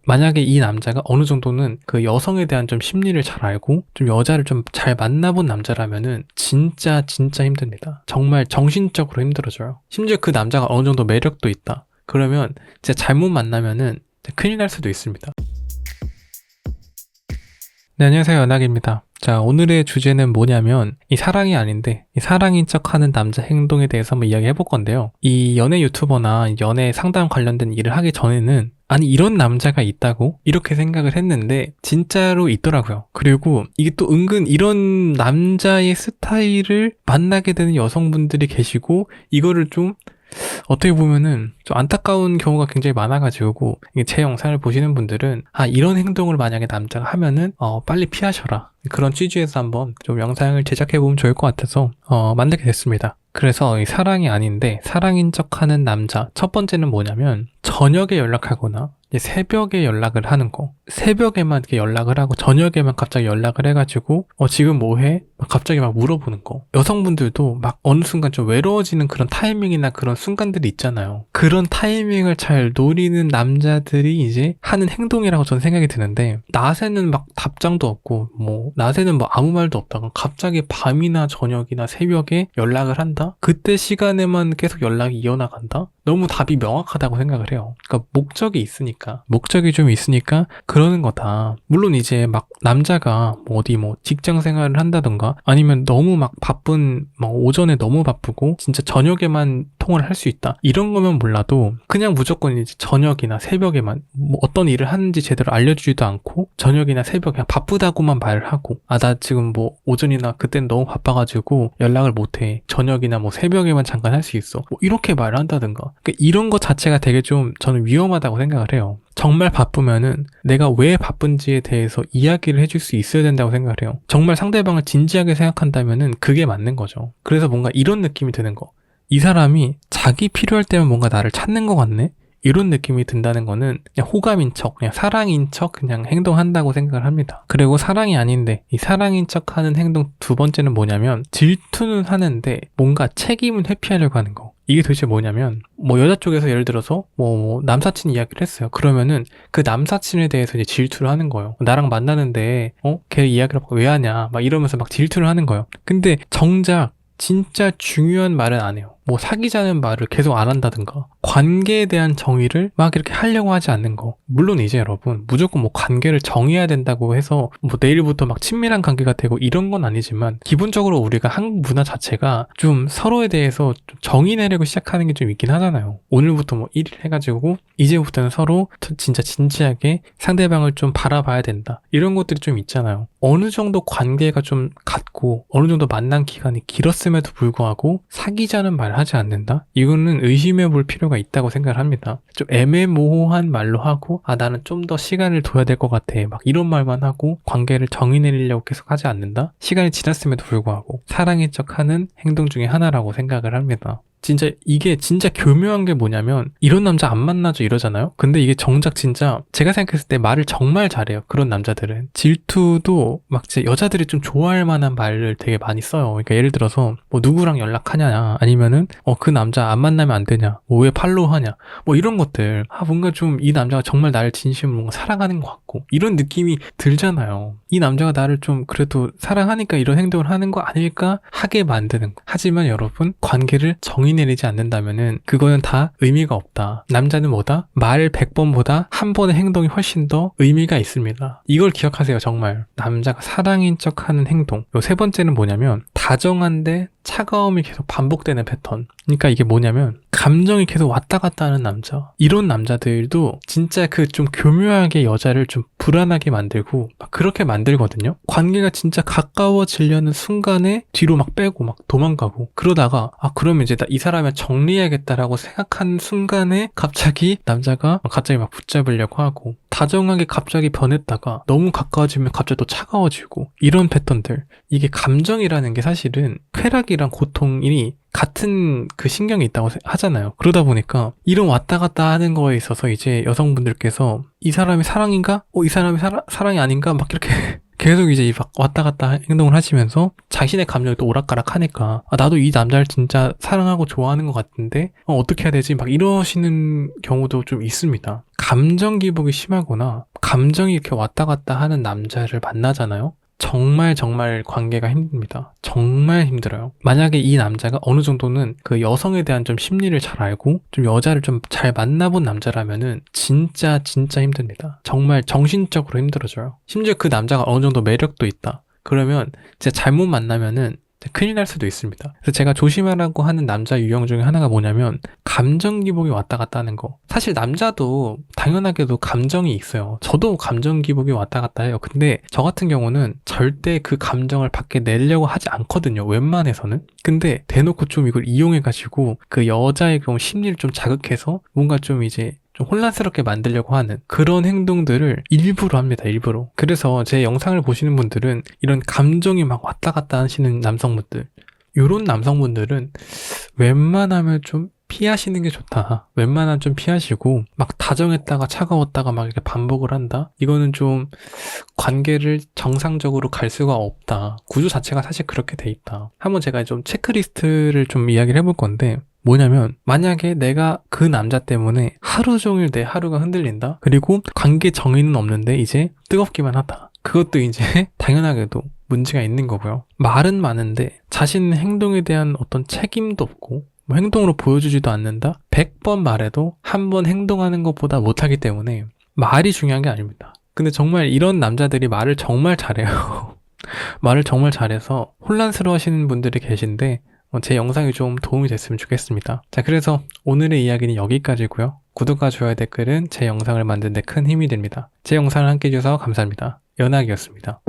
만약에 이 남자가 어느 정도는 그 여성에 대한 좀 심리를 잘 알고 좀 여자를 좀 잘 만나본 남자라면은 진짜 힘듭니다. 정말 정신적으로 힘들어져요. 심지어 그 남자가 어느 정도 매력도 있다. 그러면 진짜 잘못 만나면은 큰일 날 수도 있습니다. 네, 안녕하세요. 연학입니다. 자, 오늘의 주제는 뭐냐면 이 사랑이 아닌데 이 사랑인 척하는 남자 행동에 대해서 한번 이야기해 볼 건데요. 이 연애 유튜버나 연애 상담 관련된 일을 하기 전에는 아니 이런 남자가 있다고 이렇게 생각을 했는데 진짜로 있더라고요. 그리고 이게 또 은근 이런 남자의 스타일을 만나게 되는 여성분들이 계시고 이거를 좀 어떻게 보면은 좀 안타까운 경우가 굉장히 많아가지고 제 영상을 보시는 분들은 이런 행동을 만약에 남자가 하면은 빨리 피하셔라 그런 취지에서 한번 좀 영상을 제작해보면 좋을 것 같아서 만들게 됐습니다. 그래서 이 사랑이 아닌데 사랑인 척하는 남자 첫 번째는 뭐냐면 저녁에 연락하거나 새벽에 연락을 하는 거. 새벽에만 이렇게 연락을 하고 저녁에만 갑자기 연락을 해가지고 지금 뭐해? 갑자기 막 물어보는 거. 여성분들도 막 어느 순간 좀 외로워지는 그런 타이밍이나 그런 순간들이 있잖아요. 그런 타이밍을 잘 노리는 남자들이 이제 하는 행동이라고 저는 생각이 드는데 낮에는 막 답장도 없고 낮에는 아무 말도 없다가 갑자기 밤이나 저녁이나 새벽에 연락을 한다? 그때 시간에만 계속 연락이 이어나간다? 너무 답이 명확하다고 생각을 해요. 그러니까 목적이 좀 있으니까 그러는 거다. 물론 이제 막 남자가 어디 직장 생활을 한다던가 아니면 너무 막 바쁜 오전에 너무 바쁘고 진짜 저녁에만 통화를 할 수 있다. 이런 거면 몰라도 그냥 무조건 이제 저녁이나 새벽에만 어떤 일을 하는지 제대로 알려주지도 않고 저녁이나 새벽에 그냥 바쁘다고만 말을 하고 나 지금 오전이나 그때는 너무 바빠가지고 연락을 못해. 저녁이나 새벽에만 잠깐 할 수 있어. 이렇게 말을 한다든가. 그러니까 이런 것 자체가 되게 좀 저는 위험하다고 생각을 해요. 정말 바쁘면은 내가 왜 바쁜지에 대해서 이야기를 해줄 수 있어야 된다고 생각을 해요. 정말 상대방을 진지하게 생각한다면은 그게 맞는 거죠. 그래서 뭔가 이런 느낌이 드는 거. 이 사람이 자기 필요할 때만 뭔가 나를 찾는 것 같네? 이런 느낌이 든다는 거는 그냥 호감인 척, 그냥 사랑인 척 그냥 행동한다고 생각을 합니다. 그리고 사랑이 아닌데 이 사랑인 척 하는 행동 두 번째는 뭐냐면 질투는 하는데 뭔가 책임은 회피하려고 하는 거. 이게 도대체 뭐냐면 여자 쪽에서 예를 들어서 남사친 이야기를 했어요. 그러면은 그 남사친에 대해서 이제 질투를 하는 거예요. 나랑 만나는데 걔 이야기를 왜 하냐 막 이러면서 막 질투를 하는 거예요. 근데 정작 진짜 중요한 말은 안 해요. 사귀자는 말을 계속 안 한다든가 관계에 대한 정의를 막 이렇게 하려고 하지 않는 거. 물론 이제 여러분 무조건 관계를 정의해야 된다고 해서 내일부터 막 친밀한 관계가 되고 이런 건 아니지만 기본적으로 우리가 한국 문화 자체가 좀 서로에 대해서 좀 정의 내려고 시작하는 게 좀 있긴 하잖아요. 오늘부터 1일 해가지고 이제부터는 서로 진짜 진지하게 상대방을 좀 바라봐야 된다. 이런 것들이 좀 있잖아요. 어느 정도 관계가 좀 같고 어느 정도 만난 기간이 길었음에도 불구하고 사귀자는 말 하지 않는다? 이거는 의심해 볼 필요가 있다고 생각을 합니다. 좀 애매모호한 말로 하고 나는 좀 더 시간을 둬야 될 것 같아 막 이런 말만 하고 관계를 정의 내리려고 계속 하지 않는다? 시간이 지났음에도 불구하고 사랑인 척하는 행동 중에 하나라고 생각을 합니다. 진짜 이게 진짜 교묘한 게 뭐냐면 이런 남자 안 만나죠 이러잖아요. 근데 이게 정작 진짜 제가 생각했을 때 말을 정말 잘해요. 그런 남자들은 질투도 막 진짜 여자들이 좀 좋아할 만한 말을 되게 많이 써요. 그러니까 예를 들어서 누구랑 연락하냐 아니면은 그 남자 안 만나면 안 되냐 왜 팔로우하냐 이런 것들 뭔가 좀 이 남자가 정말 나를 진심으로 뭔가 사랑하는 것 같고 이런 느낌이 들잖아요. 이 남자가 나를 좀 그래도 사랑하니까 이런 행동을 하는 거 아닐까 하게 만드는 거. 하지만 여러분 관계를 정의 내리지 않는다면은 그거는 다 의미가 없다. 남자는 뭐다? 말 100번보다 한 번의 행동이 훨씬 더 의미가 있습니다. 이걸 기억하세요. 정말 남자가 사랑인 척하는 행동. 요 세 번째는 뭐냐면 다정한데 차가움이 계속 반복되는 패턴. 그러니까 이게 뭐냐면 감정이 계속 왔다 갔다 하는 남자. 이런 남자들도 진짜 그 좀 교묘하게 여자를 좀 불안하게 만들고 막 그렇게 만들거든요. 관계가 진짜 가까워지려는 순간에 뒤로 막 빼고 막 도망가고 그러다가 그러면 이제 이 사람을 정리해야겠다라고 생각하는 순간에 갑자기 남자가 갑자기 막 붙잡으려고 하고 다정하게 갑자기 변했다가 너무 가까워지면 갑자기 또 차가워지고 이런 패턴들. 이게 감정이라는 게 사실은 쾌락이랑 고통이 같은 그 신경이 있다고 하잖아요. 그러다 보니까 이런 왔다 갔다 하는 거에 있어서 이제 여성분들께서 이 사람이 사랑인가? 이 사람이 사랑이 아닌가? 막 이렇게 계속 이제 막 왔다 갔다 행동을 하시면서 자신의 감정이 또 오락가락 하니까 나도 이 남자를 진짜 사랑하고 좋아하는 것 같은데 어떻게 해야 되지? 막 이러시는 경우도 좀 있습니다. 감정 기복이 심하거나 감정이 이렇게 왔다 갔다 하는 남자를 만나잖아요. 정말 관계가 힘듭니다. 정말 힘들어요. 만약에 이 남자가 어느 정도는 그 여성에 대한 좀 심리를 잘 알고 좀 여자를 좀 잘 만나본 남자라면은 진짜 힘듭니다. 정말 정신적으로 힘들어져요. 심지어 그 남자가 어느 정도 매력도 있다. 그러면 진짜 잘못 만나면은 큰일 날 수도 있습니다. 그래서 제가 조심하라고 하는 남자 유형 중에 하나가 뭐냐면 감정 기복이 왔다 갔다 하는 거. 사실 남자도 당연하게도 감정이 있어요. 저도 감정 기복이 왔다 갔다 해요. 근데 저 같은 경우는 절대 그 감정을 밖에 내려고 하지 않거든요. 웬만해서는. 근데 대놓고 좀 이걸 이용해가지고 그 여자의 경우 심리를 좀 자극해서 뭔가 좀 이제 좀 혼란스럽게 만들려고 하는 그런 행동들을 일부러 합니다. 일부러. 그래서 제 영상을 보시는 분들은 이런 감정이 막 왔다 갔다 하시는 남성분들, 요런 남성분들은 웬만하면 좀 피하시는 게 좋다. 웬만하면 좀 피하시고 막 다정했다가 차가웠다가 막 이렇게 반복을 한다. 이거는 좀 관계를 정상적으로 갈 수가 없다. 구조 자체가 사실 그렇게 돼 있다. 한번 제가 좀 체크리스트를 좀 이야기를 해볼 건데 뭐냐면 만약에 내가 그 남자 때문에 하루 종일 내 하루가 흔들린다. 그리고 관계 정의는 없는데 이제 뜨겁기만 하다. 그것도 이제 당연하게도 문제가 있는 거고요. 말은 많은데 자신 행동에 대한 어떤 책임도 없고 뭐 행동으로 보여주지도 않는다. 100번 말해도 한 번 행동하는 것보다 못하기 때문에 말이 중요한 게 아닙니다. 근데 정말 이런 남자들이 말을 정말 잘해요. 말을 정말 잘해서 혼란스러워 하시는 분들이 계신데 제 영상이 좀 도움이 됐으면 좋겠습니다. 자, 그래서 오늘의 이야기는 여기까지고요. 구독과 좋아요, 댓글은 제 영상을 만드는 데 큰 힘이 됩니다. 제 영상을 함께 해주셔서 감사합니다. 연학이었습니다.